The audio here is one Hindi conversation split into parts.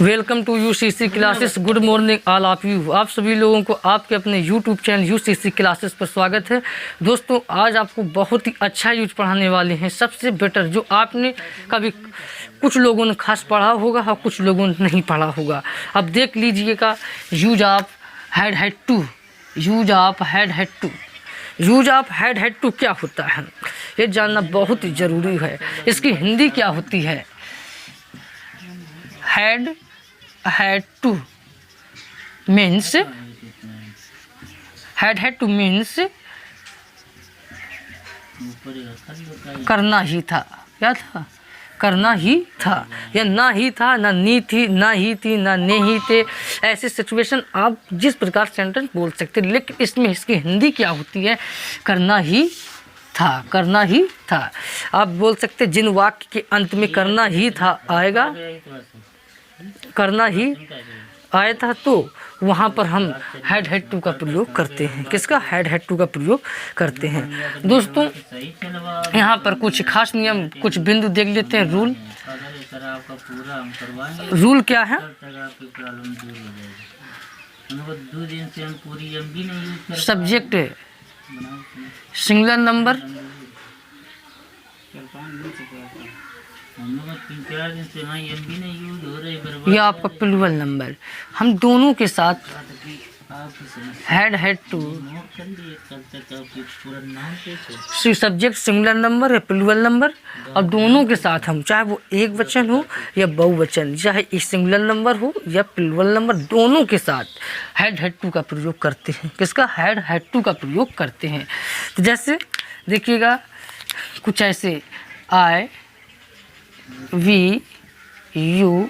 Welcome to UCC classes. Good morning all of you. आप सभी लोगों को आपके अपने यूट्यूब चैनल यूसीसी क्लासेस पर स्वागत है। दोस्तों, आज आपको बहुत ही अच्छा यूज पढ़ाने वाले हैं, सबसे बेटर, जो आपने कभी कुछ लोगों ने खास पढ़ा होगा और कुछ लोगों ने नहीं पढ़ा होगा। अब देख लीजिएगा, use of had to. Use of had to. Use of had to क्या होता है, ये जानना बहुत ही ज़रूरी है। इसकी हिंदी क्या होती है? Head two means, head two means करना ही था। क्या था? करना ही था, या ना ही था, ना नी थी, ना ही थी, ना नहीं थे। ऐसी सिचुएशन आप जिस प्रकार सेंटेंस बोल सकते, लेकिन इसमें इसकी हिंदी क्या होती है? करना ही था। करना ही था। आप बोल सकते जिन वाक्य के अंत में करना ही था आएगा, करना ही आया था, तो वहाँ पर हम हेड टू का प्रयोग करते हैं। किसका? हेड टू का प्रयोग करते हैं। दोस्तों, यहाँ पर कुछ खास नियम, कुछ बिंदु देख लेते हैं। रूल क्या है? सब्जेक्ट सिंगुलर नंबर, ये आपका प्लूरल नंबर। हम दोनों के साथ had to, subject singular number है, प्लूरल नंबर, और दोनों के साथ हम, चाहे वो एक वचन हो या बहुवचन, चाहे सिंगुलर नंबर हो या प्लूरल नंबर, दोनों के साथ हेड टू का प्रयोग करते हैं। किसका? हेड टू का प्रयोग करते हैं। तो जैसे देखिएगा, कुछ ऐसे I, we, you,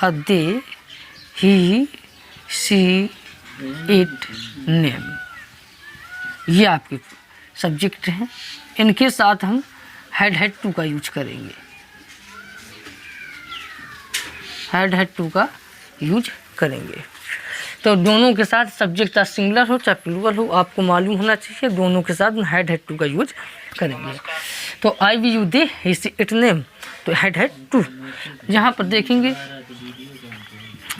they, he, she, it, name, ये आपके सब्जेक्ट हैं। इनके साथ हम हेड टू का यूज करेंगे। हेड टू का यूज करेंगे। तो दोनों के साथ सब्जेक्ट चाहे सिंगुलर हो चाहे प्लूरल हो, आपको मालूम होना चाहिए, दोनों के साथ हेड टू का यूज करेंगे। तो I, we, you, they, he, she, it, name, तो हेड टू। यहाँ पर देखेंगे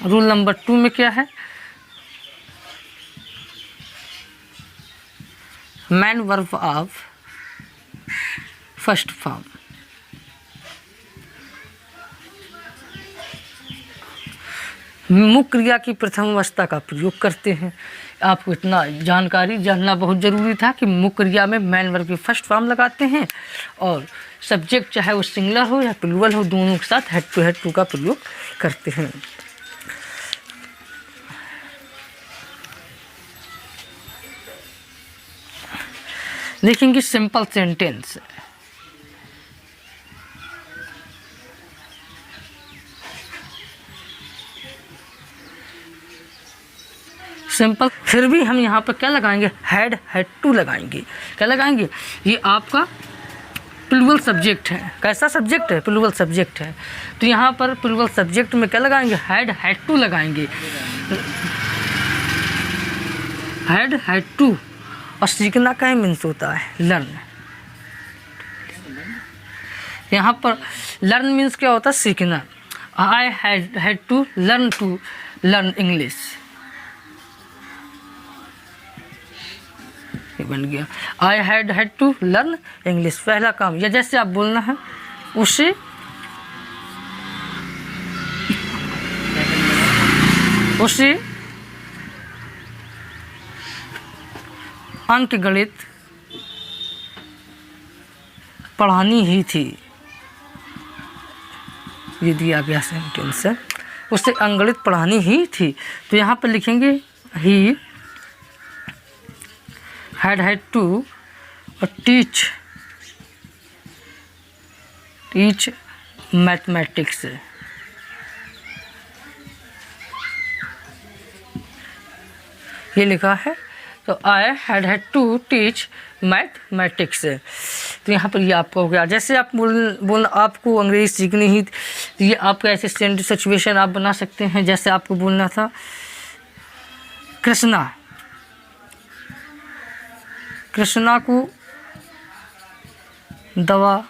रूल नंबर 2 में क्या है? Main verb of first form. मुख्य क्रिया की प्रथम अवस्था का प्रयोग करते हैं। आपको इतना जानकारी जानना बहुत ज़रूरी था कि मुख्य क्रिया में मैन वर्ब की फर्स्ट फॉर्म लगाते हैं, और सब्जेक्ट चाहे वो सिंगुलर हो या प्लूरल हो, दोनों के साथ हेड टू का प्रयोग करते हैं। देखेंगे सिंपल सेंटेंस। सिंपल, फिर भी हम यहाँ पर क्या लगाएंगे? हेड टू लगाएंगे। क्या लगाएंगे? ये आपका प्लूरल सब्जेक्ट है। कैसा सब्जेक्ट है? प्लूरल सब्जेक्ट है। तो यहाँ पर प्लूरल सब्जेक्ट में क्या लगाएंगे? हेड टू लगाएंगे। Had to. और सीखना का मीन्स होता है लर्न। यहाँ पर लर्न मीन्स क्या होता है? सीखना। I had to learn English, बन गया I had to learn English, पहला काम। या जैसे आप बोलना है, उसे अंक गणित पढ़ानी ही थी। ये दिया गया सेंटेंस है, उसे अंकगणित पढ़ानी ही थी। तो यहाँ पर लिखेंगे ही had to teach मैथमेटिक्स। ये लिखा है। तो I had to teach mathematics. तो यहाँ पर ये आपका हो गया। जैसे आप बोलना आपको अंग्रेजी सीखनी ही, तो ये आपका ऐसे सिचुएशन आप बना सकते हैं। जैसे आपको बोलना था, कृष्णा को दवा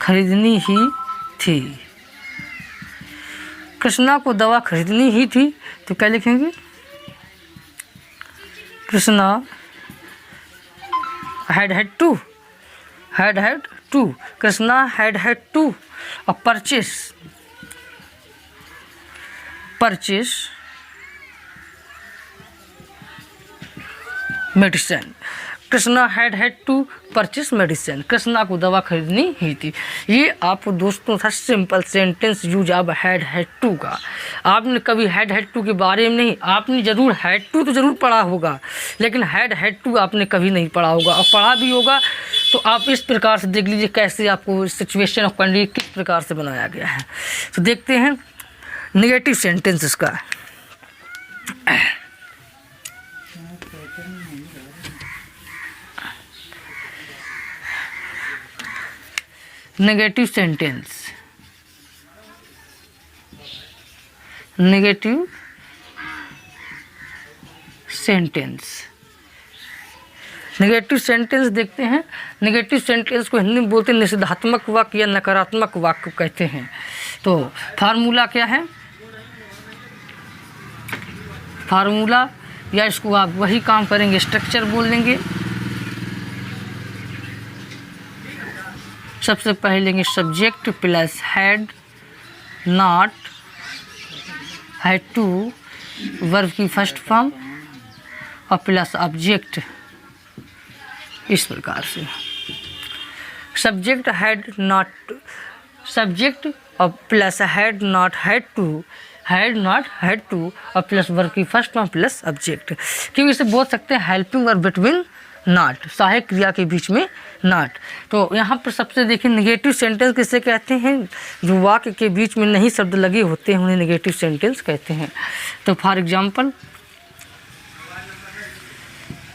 खरीदनी ही थी। कृष्णा को दवा खरीदनी ही थी, तो क्या लिखेंगे? Krishna had to, Krishna had to purchase medicine. Krishna had to purchase medicine, Krishna को दवा खरीदनी ही थी। ये आपको दोस्तों था सिंपल सेंटेंस यूज अब had to का। आपने कभी had to के बारे में नहीं, आपने ज़रूर had to तो ज़रूर पढ़ा होगा, लेकिन had to आपने कभी नहीं पढ़ा होगा, और पढ़ा भी होगा तो आप इस प्रकार से देख लीजिए कैसे आपको सिचुएशन ऑफ कंडीशन किस प्रकार से बनाया गया है। तो देखते हैं नेगेटिव सेंटेंस इसका। नेगेटिव सेंटेंस, नेगेटिव सेंटेंस देखते हैं। नेगेटिव सेंटेंस को हिंदी में बोलते हैं निषेधात्मक वाक्य या नकारात्मक वाक्य कहते हैं। तो फार्मूला क्या है? फार्मूला या इसको आप वही काम करेंगे, स्ट्रक्चर बोल देंगे। सबसे पहले लेंगे subject plus had not had to verb की फर्स्ट फॉर्म और प्लस ऑब्जेक्ट, इस प्रकार से सब्जेक्ट हैड नॉट, सब्जेक्ट और plus had not had to और प्लस वर्ब की फर्स्ट फॉर्म प्लस ऑब्जेक्ट। क्योंकि इसे बोल सकते हैं हेल्पिंग वर्ब बिटवीन नॉट, सहायक क्रिया के बीच में नॉट। तो यहाँ पर सबसे देखिए नेगेटिव सेंटेंस किसे कहते हैं? जो वाक्य के बीच में नहीं शब्द लगे होते हैं उन्हें नेगेटिव सेंटेंस कहते हैं। तो फॉर एग्जांपल,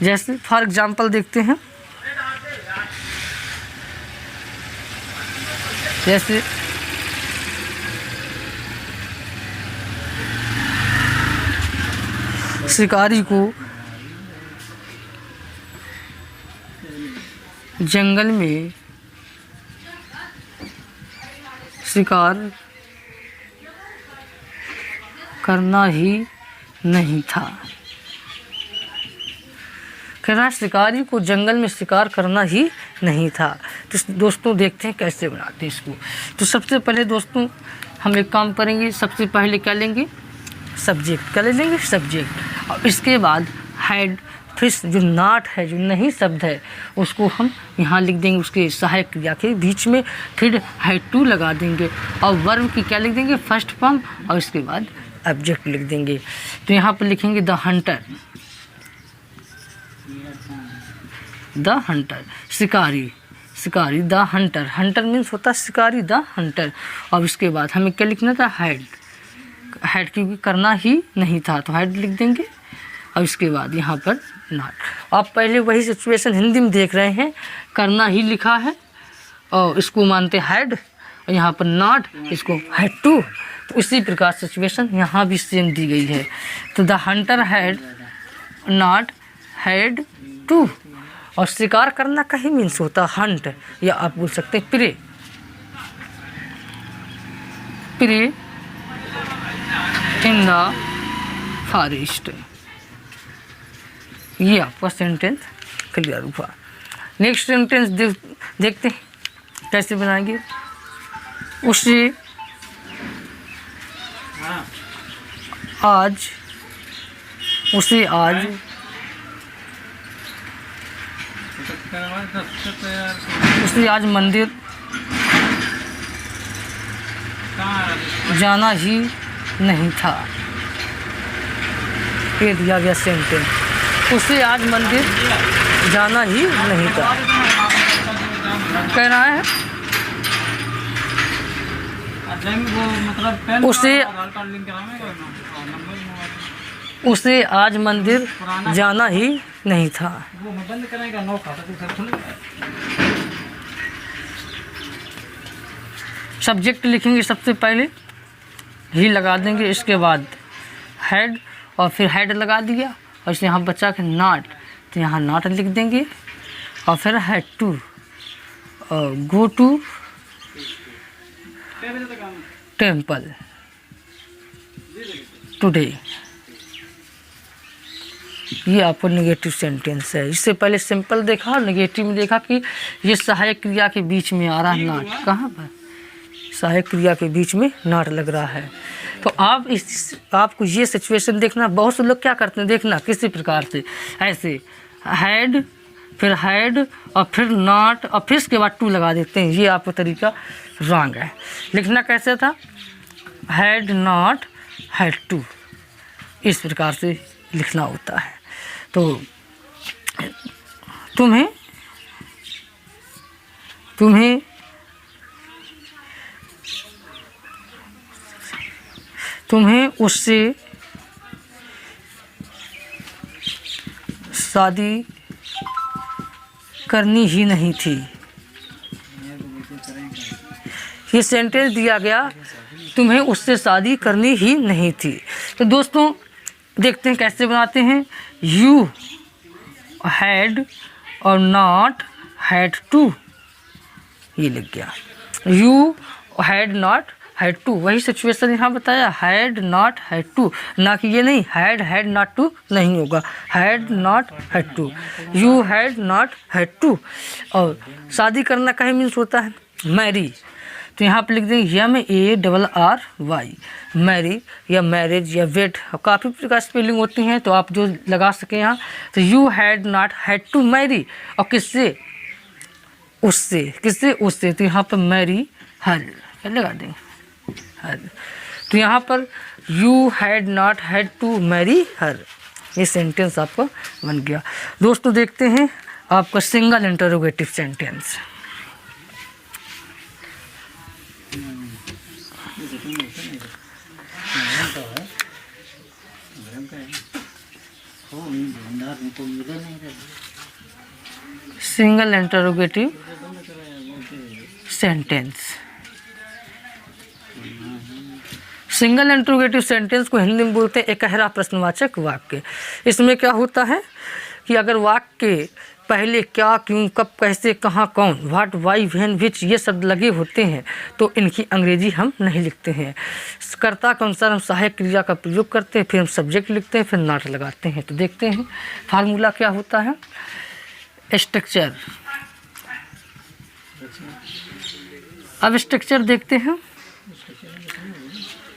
जैसे फॉर एग्जांपल देखते हैं, जैसे शिकारी को जंगल में शिकार करना ही नहीं था। कह रहा शिकारी को जंगल में शिकार करना ही नहीं था। तो दोस्तों देखते हैं कैसे बनाते हैं इसको। तो सबसे पहले दोस्तों हम एक काम करेंगे, सबसे पहले क्या लेंगे? सब्जेक्ट। क्या ले लेंगे? सब्जेक्ट। और इसके बाद हैड, फिर जो नॉट है, जो नहीं शब्द है, उसको हम यहाँ लिख देंगे उसके सहायक क्रिया के बीच में, फिर हैड टू लगा देंगे और वर्ब की क्या लिख देंगे? फर्स्ट फॉर्म, और इसके बाद ऑब्जेक्ट लिख देंगे। तो यहाँ पर लिखेंगे द हंटर, द हंटर, शिकारी, शिकारी द हंटर, हंटर मीन्स होता है शिकारी, द हंटर। और इसके बाद हमें क्या लिखना था? हैड, हैड क्योंकि करना ही नहीं था तो हैड लिख देंगे, और इसके बाद यहाँ पर नॉट। आप पहले वही सिचुएशन हिंदी में देख रहे हैं, करना ही लिखा है और इसको मानते हैड, और यहाँ पर नॉट, इसको हैड टू। तो इसी प्रकार सिचुएशन यहाँ भी सेम दी गई है। तो the hunter had not had to, और शिकार करना का ही मीन्स होता हंट, या आप बोल सकते हैं prey, prey in the forest. ये आपका सेंटेंस क्लियर हुआ। नेक्स्ट सेंटेंस देखते हैं कैसे बनाएंगे। उसे आज, उसे आज उसे आज मंदिर जाना ही नहीं था। ये दिया गया सेंटेंस, उसे आज मंदिर जाना ही नहीं था। कह रहा है उसे आज मंदिर जाना ही नहीं था। सब्जेक्ट लिखेंगे सबसे पहले, ही लगा देंगे, इसके बाद हैड और फिर हैड लगा दिया, और इसे यहाँ बचा के नॉट, तो यहाँ नॉट लिख देंगे, और फिर had to, go to temple today. ये आपको नेगेटिव सेंटेंस है। इससे पहले सिंपल देखा, नेगेटिव में देखा कि ये सहायक क्रिया के बीच में आ रहा है नॉट। कहाँ पर सहायक क्रिया के बीच में नॉट लग रहा है। तो आप आपको ये सिचुएशन देखना। बहुत से लोग क्या करते हैं देखना, किसी प्रकार से ऐसे हैड, फिर हैड और फिर नॉट और फिर इसके बाद टू लगा देते हैं। ये आपका तरीका रॉन्ग है। लिखना कैसे था, हैड नॉट हैड टू, इस प्रकार से लिखना होता है। तो तुम्हें उससे शादी करनी ही नहीं थी। ये सेंटेंस दिया गया, तुम्हें उससे शादी करनी ही नहीं थी। तो दोस्तों देखते हैं कैसे बनाते हैं। यू हैड और नॉट हैड टू, ये लिख गया। You had not had to, वही सिचुएशन यहाँ बताया, हैड नॉट हैड टू, ना कि ये नहीं हैड नॉट टू नहीं होगा, had not had to. You had not had to. और शादी करना का ही मीन्स होता है मैरी। तो यहाँ पर लिख देंगे MARRY, मैरी या मैरिज या वेड, काफ़ी प्रकार स्पेलिंग होती हैं, तो आप जो लगा सकें यहाँ। तो you had not had to marry, और किससे, उससे, किससे, उससे। तो यहाँ पर मैरी हर, क्या लगा देंगे, हर। तो यहाँ पर you had not had to marry her, ये सेंटेंस आपका बन गया। दोस्तों देखते हैं आपका single interrogative sentence. Single interrogative sentence. Single interrogative sentence को हिंदी में बोलते हैं एकहरा प्रश्नवाचक वाक्य। इसमें क्या होता है कि अगर वाक्य के पहले क्या, क्यों, कब, कैसे, कहाँ, कौन, व्हाट, वाई, व्हेन, विच ये शब्द लगे होते हैं तो इनकी अंग्रेजी हम नहीं लिखते हैं। कर्ता के अनुसार हम सहायक क्रिया का प्रयोग करते हैं, फिर हम सब्जेक्ट लिखते हैं, फिर नॉट लगाते हैं। तो देखते हैं फार्मूला क्या होता है। स्ट्रक्चर, अब स्ट्रक्चर देखते हैं।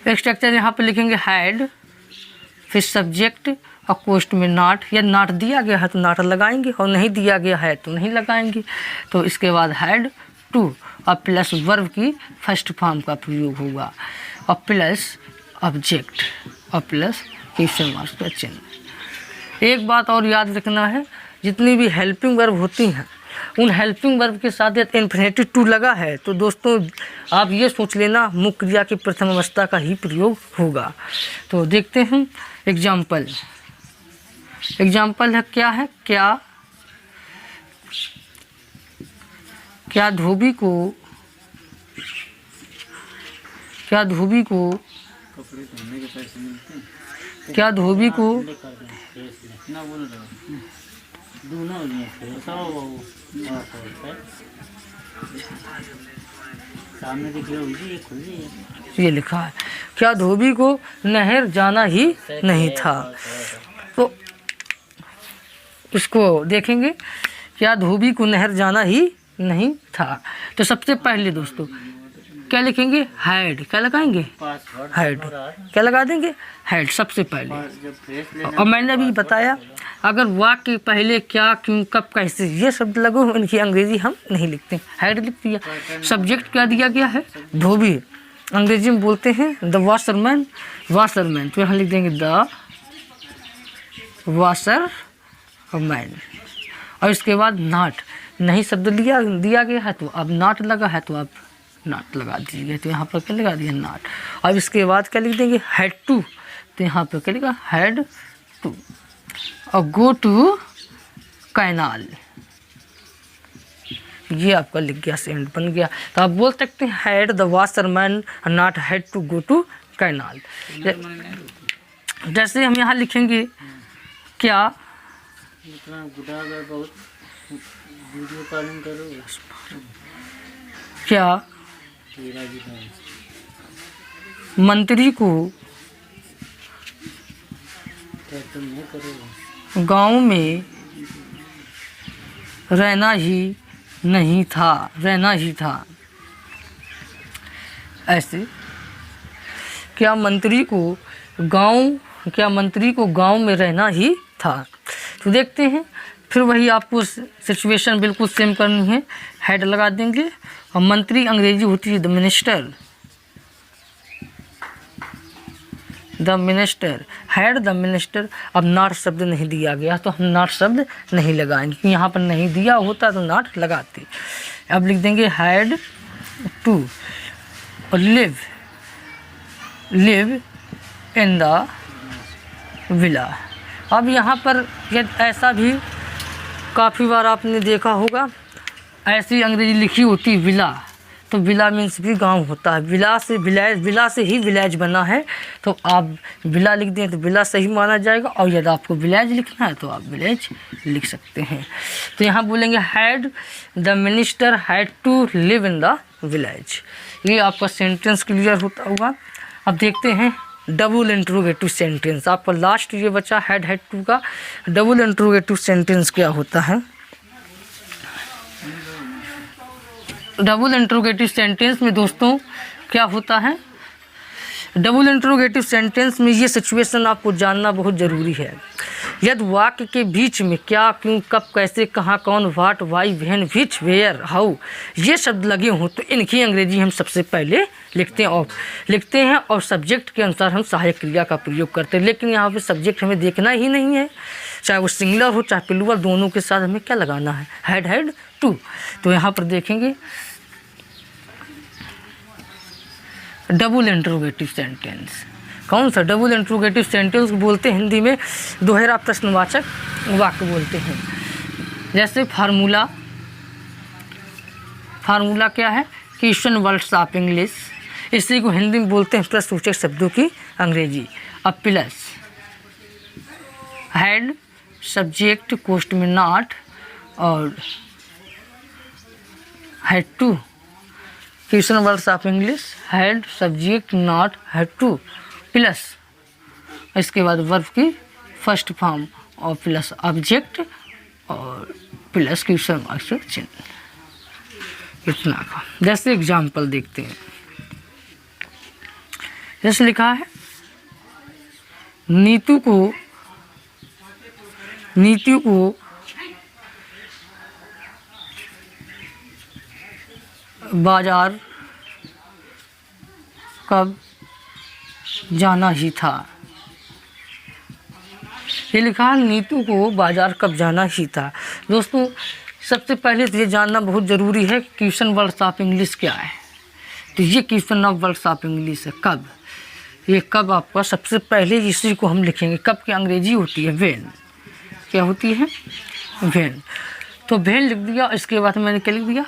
स्ट्रक्चर यहाँ पे लिखेंगे हैड, फिर सब्जेक्ट और पोस्ट में नॉट, या नॉट दिया गया है तो नॉट लगाएंगे और नहीं दिया गया है तो नहीं लगाएंगे। तो इसके बाद हैड टू और प्लस वर्ब की फर्स्ट फॉर्म का प्रयोग होगा और प्लस ऑब्जेक्ट और प्लस क्वेश्चन मार्क का चिन्ह। एक बात और याद रखना है, जितनी भी हेल्पिंग वर्ब होती हैं उन हेल्पिंग वर्ब के साथ यदि इन्फिनेटिव टू लगा है तो दोस्तों आप ये सोच लेना मुख्य क्रिया की प्रथम अवस्था का ही प्रयोग होगा। तो देखते हैं एग्जाम्पल। एग्जाम्पल है क्या है, क्या धोबी को ये लिखा है, क्या धोबी को नहर जाना ही नहीं था। तो इसको देखेंगे, क्या धोबी को नहर जाना ही नहीं था। तो सबसे पहले दोस्तों क्या लिखेंगे, हैड, क्या लगाएंगे, हैड, क्या लगा देंगे, हैड सबसे पहले। और मैंने अभी बताया अगर वाक्य पहले क्या, क्यों, कब, कैसे ये शब्द लगो इनकी अंग्रेजी हम नहीं लिखते, हैड लिख दिया। सब्जेक्ट क्या दिया गया है, धोबी, अंग्रेजी में बोलते हैं द वॉशरमैन, वॉशरमैन, तो यहाँ लिख देंगे द वॉशरमैन। और इसके बाद नॉट, नहीं शब्द दिया गया है तो अब नॉट लगा है तो आप नॉट लगा दीजिए। तो यहाँ पर क्या लगा दिया, नॉट। अब इसके बाद क्या लिख देंगे, हैड टू, तो यहाँ पर क्या लिखा, हैड टू। और गो टू कैनाल, ये आपका लिख गया, सेंड बन गया। तो आप बोल सकते हैं had the washerman not had to go to canal. जैसे हम यहाँ लिखेंगे क्या, क्या मंत्री को गांव में रहना ही नहीं था। ऐसे क्या मंत्री को गांव में रहना ही था। तो देखते हैं, फिर वही आपको सिचुएशन बिल्कुल सेम करनी है। हेड लगा देंगे और मंत्री अंग्रेजी होती है the minister, head the minister. अब नॉट शब्द नहीं दिया गया तो हम नॉट शब्द नहीं लगाएंगे, यहाँ पर नहीं दिया होता तो नॉट लगाते। अब लिख देंगे हेड टू और लिव इन द विला। अब यहाँ पर ऐसा भी काफ़ी बार आपने देखा होगा, ऐसी अंग्रेजी लिखी होती है विला, तो विला मीन्स भी गांव होता है। विला से ही विलेज बना है, तो आप विला लिख दें तो विला सही माना जाएगा, और यदि आपको विलेज लिखना है तो आप विलेज लिख सकते हैं। तो यहाँ बोलेंगे had the minister had to live in the village. ये आपका सेंटेंस क्लियर होता होगा। अब देखते हैं डबल इंट्रोगेटिव सेंटेंस। आपका लास्ट ये बचा हैड टू का डबल इंट्रोगेटिव सेंटेंस क्या होता है। डबल इंट्रोगेटिव सेंटेंस में दोस्तों क्या होता है, डबल इंट्रोगेटिव सेंटेंस में ये सिचुएशन आपको जानना बहुत ज़रूरी है। यदि वाक्य के बीच में क्या, क्यों, कब, कैसे, कहाँ, कौन, what, why, when, which, where, how ये शब्द लगे हों तो इनकी अंग्रेजी हम सबसे पहले लिखते हैं और सब्जेक्ट के अनुसार हम सहायक क्रिया का प्रयोग करते हैं। लेकिन यहाँ पे सब्जेक्ट हमें देखना ही नहीं है, चाहे वो सिंगुलर हो चाहे प्लूरल, दोनों के साथ हमें क्या लगाना है, हैड टू। तो यहाँ पर देखेंगे डबल इंट्रोगेटिव सेंटेंस। कौन सा डबल इंट्रोगेटिव सेंटेंस बोलते हैं हिंदी में, दोहरा प्रश्नवाचक वाक्य बोलते हैं। जैसे फार्मूला क्या है, क्वेश्चन वर्ड्स ऑफ इंग्लिश, इसी को हिंदी में बोलते हैं प्रश्नसूचक शब्दों की अंग्रेजी। अब प्लस हैड सब्जेक्ट कोष्ठ में नॉट और had to, question words of English had subject not had to plus इसके बाद वर्ब की फर्स्ट फॉर्म और प्लस ऑब्जेक्ट और प्लस क्वेश्चन मार्क से चिन्ह, इतना का। जैसे एग्जाम्पल देखते हैं, जैसे लिखा है नीतू को बाजार कब जाना ही था। ये लिखा है नीतू को बाजार कब जाना ही था। दोस्तों सबसे पहले तो ये जानना बहुत ज़रूरी है क्वेश्चन वर्ड्स ऑफ इंग्लिश क्या है। तो ये question of words of English है कब। ये कब आपका सबसे पहले इसी को हम लिखेंगे। कब की अंग्रेजी होती है व्हेन। क्या होती है, व्हेन। तो व्हेन लिख दिया, इसके बाद मैंने क्या लिख दिया,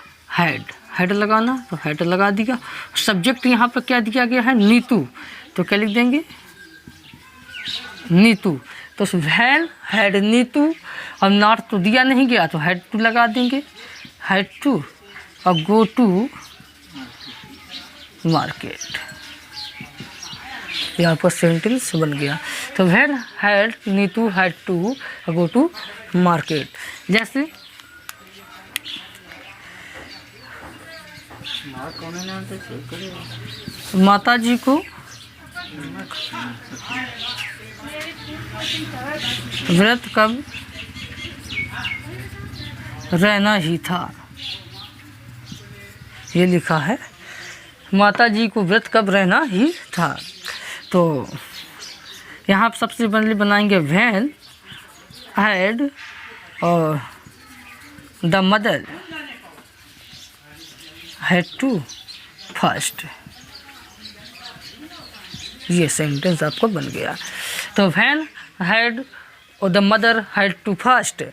हेड लगाना, तो हेड लगा दिया। सब्जेक्ट यहाँ पर क्या दिया गया है, नीतू, तो क्या लिख देंगे, नीतू। तो व्हेन हैड नीतू, अब नॉट तो दिया नहीं गया तो हैड टू लगा देंगे, हैड टू और गो टू मार्केट। यहाँ पर सेंटेंस बन गया। तो when had Neetu had to go to market. जैसे माता जी को व्रत कब रहना ही था। ये लिखा है माता जी को व्रत कब रहना ही था। तो यहाँ सबसे पहले बनाएंगे व्हेन हैड और the mother had to first. ये सेंटेंस आपको बन गया। तो व्हेन हैड और the mother had to first.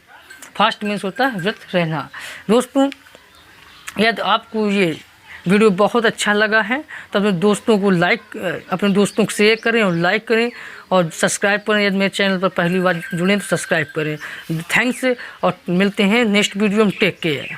First means होता है व्रत रहना। दोस्तों यदि आपको ये वीडियो बहुत अच्छा लगा है तो अपने दोस्तों को अपने दोस्तों को शेयर करें और लाइक करें और सब्सक्राइब करें। यदि मेरे चैनल पर पहली बार जुड़ें तो सब्सक्राइब करें। थैंक्स और मिलते हैं नेक्स्ट वीडियो में। Take care.